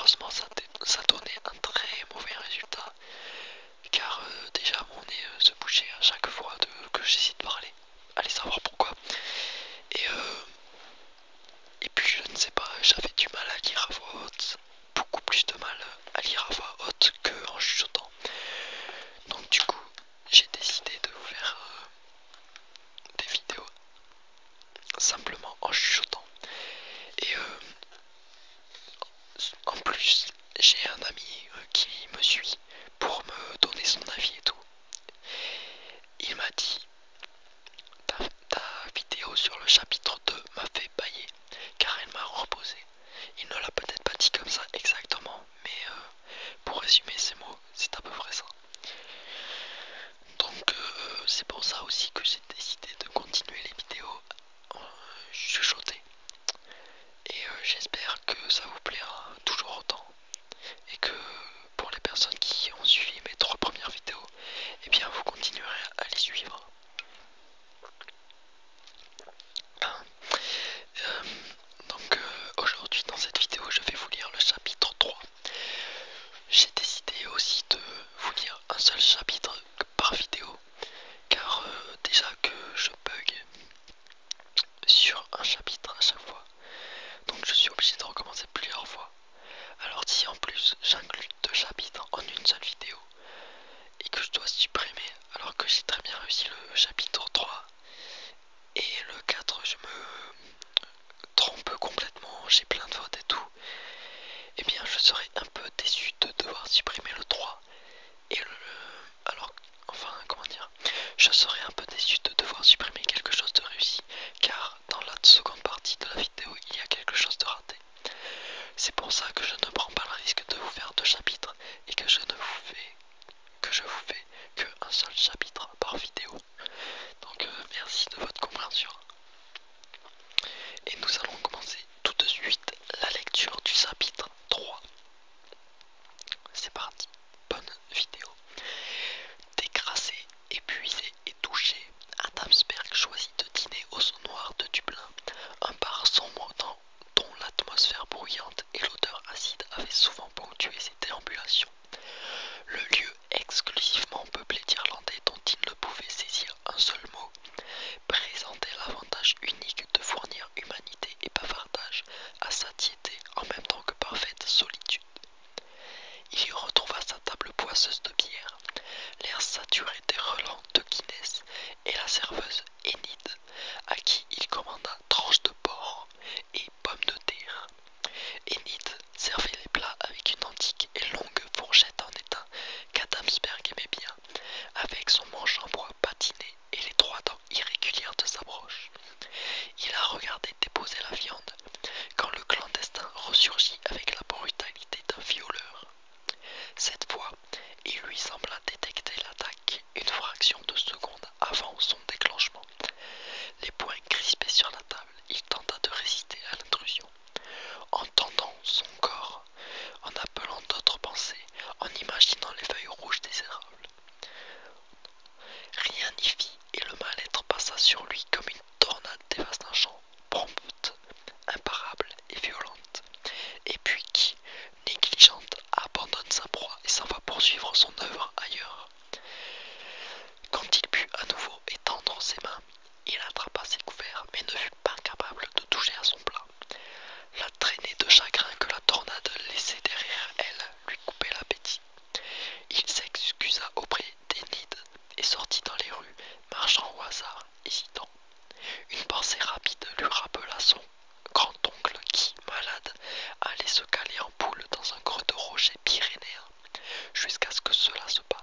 malheureusement ça donnait un très mauvais résultat car déjà mon nez se bougeait à chaque fois que j'essayais de parler. Allez savoir pourquoi. Et, euh, et puis je ne sais pas, j'avais du mal à lire à voix haute, beaucoup plus de mal à lire à voix haute qu'en chuchotant. Donc du coup j'ai décidé de vous faire des vidéos simplement en chuchotant. Et en plus j'ai un ami qui me suit pour me donner son avis et tout. Il m'a dit ta vidéo sur le chapitre 2 m'a fait bailler car elle m'a reposé. Il ne l'a peut-être pas dit comme ça exactement, mais pour résumer ces mots, c'est à peu près ça. Donc c'est pour ça aussi que j'ai décidé de continuer les vidéos en chuchoté. Et j'espère que ça vous plaira toujours autant. Et que pour les personnes qui ont suivi mes 3 premières vidéos, eh bien vous continuerez à les suivre. Donc aujourd'hui dans cette vidéo je vais vous lire le chapitre 3. J'ai décidé aussi de vous lire un seul chapitre par vidéo car déjà que je bug sur un chapitre à chaque fois, donc je suis obligé de recommencer plusieurs fois. Alors si en plus j'inclus 2 chapitres en une seule vidéo et que je dois supprimer alors que j'ai très bien réussi le chapitre 3 et le 4 je me trompe complètement, j'ai plein de fautes et tout, et bien je serais un peu déçu de devoir supprimer le 3 et alors enfin comment dire, je serais un peu déçu de devoir supprimer quelque chose de réussi car dans la seconde partie de la vidéo il y a quelque chose de raté. C'est pour ça que je ne prends pas le risque de vous faire 2 chapitres et que je vous fais que un seul chapitre par vidéo. Donc merci de votre compréhension. Et nous allons commencer tout de suite la lecture du chapitre 3. C'est parti, bonne vidéo. Décrassé, épuisé et touché, Adamsberg choisit de dîner au Noir de Dublin, un bar sombre dont l'atmosphère bruyante et l'odeur acide avaient souvent ponctué ses déambulations. Le lieu exclusivement peuplé d'Irlandais dont il ne pouvait saisir un seul mot présentait l'avantage unique de fournir humanité et bavardage à satiété en même temps que parfaite solitude. Il y retrouva sa table boisseuse de bière, l'air saturé des relents de Guinness et la serveuse Enid, à qui il commanda tranches de porc et pommes de terre. Enid servait les plats avec une antique et longue fourchette en étain qu'Adamsberg aimait bien, avec son manche en bois patiné et les 3 dents irrégulières de sa broche. Il la regardait déposer la viande, quand le clandestin ressurgit avec la brutalité d'un violeur. Cette fois, il lui sembla détecter l'attaque une fraction de seconde avant son déclenchement. Les poings crispés sur la table, il tenta de résister à l'intrusion. En tendant son corps, en appelant d'autres pensées, en imaginant les feuilles rouges des érables. Rien n'y fit, et le mal-être passa sur lui comme une tornade dévastation, prompte, imparable et violente, et puis qui, négligente, abandonne sa proie et s'en va poursuivre son œuvre ailleurs. Quand il put à nouveau étendre ses mains, il attrapa ses couverts, mais ne fut pas capable de toucher à son plat. La traînée de chagrin que la tornade laissait derrière elle lui coupait l'appétit. Il s'excusa auprès d'Enid et sortit dans les rues, marchant au hasard, hésitant. Une pensée rapide lui rappela son grand-oncle qui, malade, allait se caler en poule dans un creux de rocher pyrénéen, jusqu'à ce que cela se passe.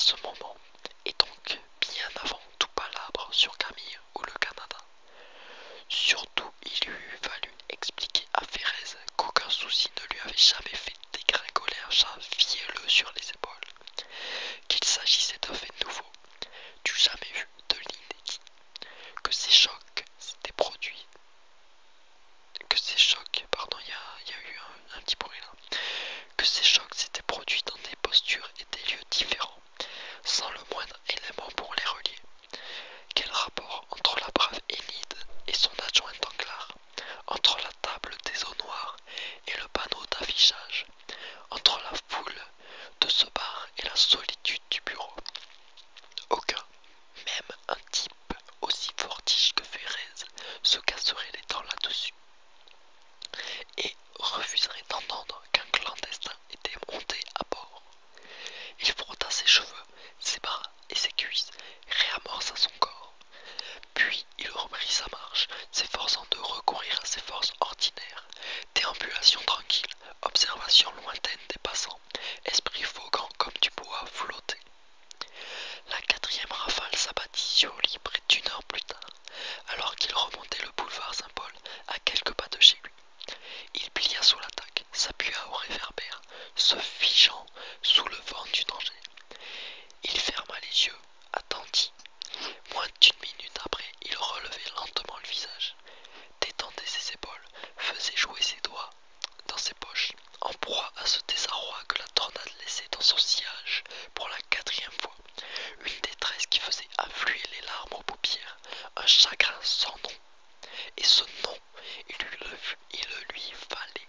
ce moment, et donc bien avant tout palabre sur Camille ou le Canada. Surtout, il lui eût fallu expliquer à Pérez qu'aucun souci ne lui avait jamais fait dégringoler un chat fielleux sur les épaules, qu'il s'agissait d'un fait nouveau, du jamais vu, de l'inédit, que ces chocs s'étaient produits, il y a eu un petit bruit là, que ces chocs s'étaient produits dans des postures et des lieux différents, sans le moindre élément pour les relier. Quel rapport entre la brave Enid et son adjoint Danglars, entre la table des eaux noires et le panneau d'affichage, entre la foule de ce bar et la solitude du bureau. Aucun, même un type aussi fortiche que Pérez, se casserait les dents là-dessus et refuserait d'entendre qu'un clandestin était monté à bord. Il frotta ses cheveux, ses bras et ses cuisses, réamorça son corps. Puis il reprit sa marche, s'efforçant de recourir à ses forces ordinaires. Déambulation tranquille, observation lointaine des passants, esprit voguant comme du bois flotté. La quatrième rafale s'abattit sur lui près d'une heure plus tard, alors qu'il remontait le boulevard Saint-Paul à quelques pas de chez lui. Il plia sous l'attaque, s'appuya au réverbère, se figeant sous le vent du danger. Il ferma les yeux, attendit. Moins d'une minute après, il relevait lentement le visage, détendait ses épaules, faisait jouer ses doigts dans ses poches, en proie à ce désarroi que la tornade laissait dans son sillage pour la quatrième fois. Une détresse qui faisait affluer les larmes aux paupières, un chagrin sans nom. Et ce nom, il le lui fallait.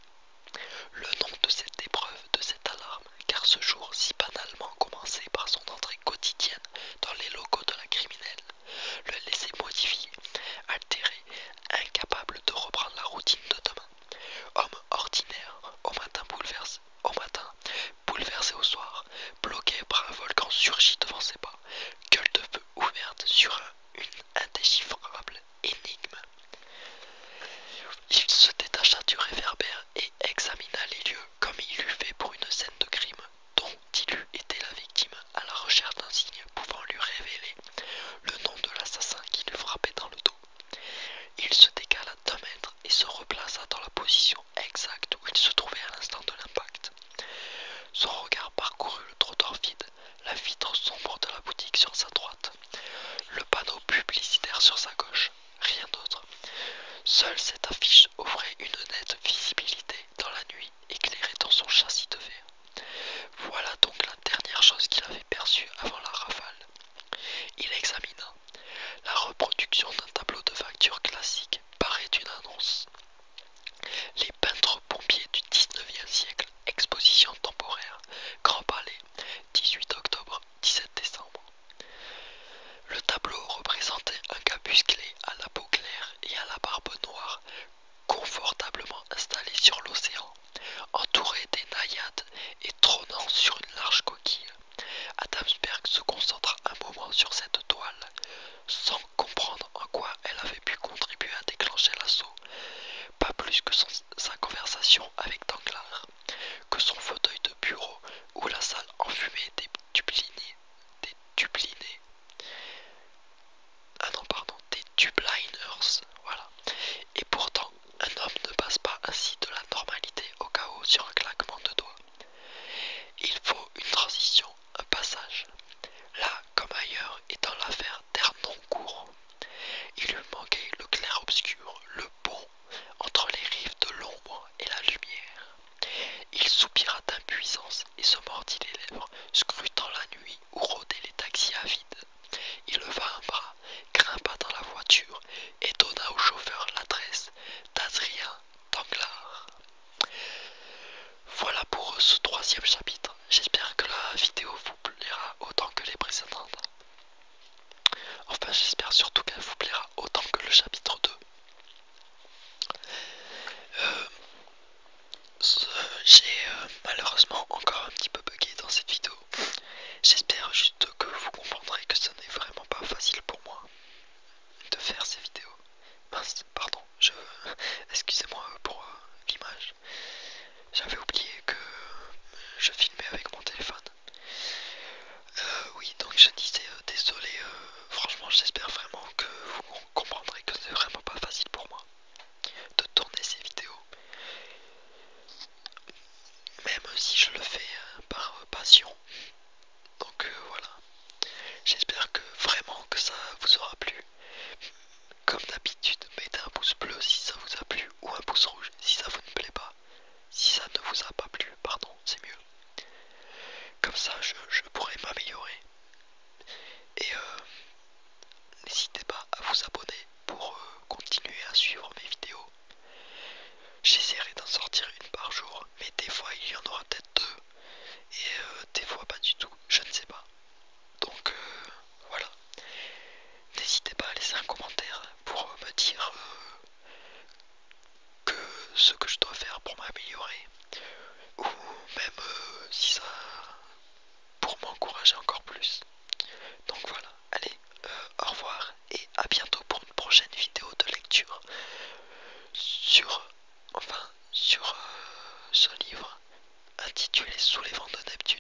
Le nom de cette épreuve, de cette alarme, car ce jour si banalement commencé par son entrée quotidienne dans les locaux de la criminelle, le laissait modifié, altéré, incapable de reprendre la routine de demain. Homme ordinaire, au matin bouleversé au soir, bloqué par un volcan surgi devant ses pas, gueule de feu ouverte sur une indéchiffrable énigme. Il se détacha du réverbère et examina les lieux comme il eût fait pour une scène de crime dont il eût été la victime, à la recherche d'un signe pouvant lui révéler le nom de l'assassin qui lui frappait dans le dos. Il se décala d'1 mètre et se replaça dans la position exacte où il se trouvait à l'instant de l'impact. Son regard parcourut le trottoir vide, la vitre sombre de la boutique sur sa droite, le panneau publicitaire sur sa gauche, rien d'autre. Seule cette affiche offrait une nette visibilité dans la nuit, éclairée dans son châssis de verre. Voilà donc la dernière chose qu'il avait perçue avant la rafale. Il examina. La reproduction d'un tableau de facture classique paraît une annonce. Les peintres pompiers du 19e siècle, exposition temporaire, Grand Palais, 18 octobre, 17 décembre. Le tableau représentait un gars musclé à la peau claire et à la barbe noire, confortablement installé sur l'océan, entouré des naïades et trônant sur une large coquille. Adamsberg se concentra un moment sur cette toile, sans comprendre en quoi elle avait pu contribuer à déclencher l'assaut, pas plus que sa conversation avec Danglars, que son fauteuil de bureau ou la salle enfumée des Dubliners, voilà. Et pourtant, un homme ne passe pas ainsi de la normalité au chaos sur un claquement de doigts. Il faut une transition, un passage. Là, comme ailleurs, et dans l'affaire d'Hernoncourt, il lui manquait le clair-obscur, le pont entre les rives de l'ombre et la lumière. Il soupira d'impuissance et se mordit les lèvres, scrutant la nuit où rôdaient les taxis avides. Il leva un bras, grimpa dans la voiture et donna au chauffeur l'adresse d'Adrien Danglars. Voilà pour ce 3e chapitre. J'espère que la vidéo vous plaira autant que les précédentes. Enfin, j'espère surtout qu'elle vous plaira autant que le chapitre 2. J'ai malheureusement encore un petit peu bugué dans cette vidéo. J'espère juste que vous comprendrez que ce n'est vraiment pas facile pour moi de faire ces vidéos. Mince, pardon, excusez-moi pour l'image. J'avais oublié que je filmais avec mon téléphone. Oui, Donc voilà. J'espère que vraiment que ça vous aura plu. Comme d'habitude, mettez un pouce bleu si ça vous a plu ou un pouce rouge si ça vous ne plaît pas. Si ça ne vous a pas plu, pardon, c'est mieux. Comme ça, je pourrai m'améliorer. Et n'hésitez pas à vous abonner pour continuer à suivre mes vidéos. J'essaierai d'en sortir une par jour, mais des fois il y en aura peut-être deux. Et des fois pas du tout, je ne sais pas. Donc voilà. N'hésitez pas à laisser un commentaire pour me dire que ce que je dois faire pour m'améliorer. Ou même si ça pour m'encourager encore plus. Donc voilà, allez, au revoir et à bientôt pour une prochaine vidéo de lecture sur ce livre intitulé Sous les vents de Neptune.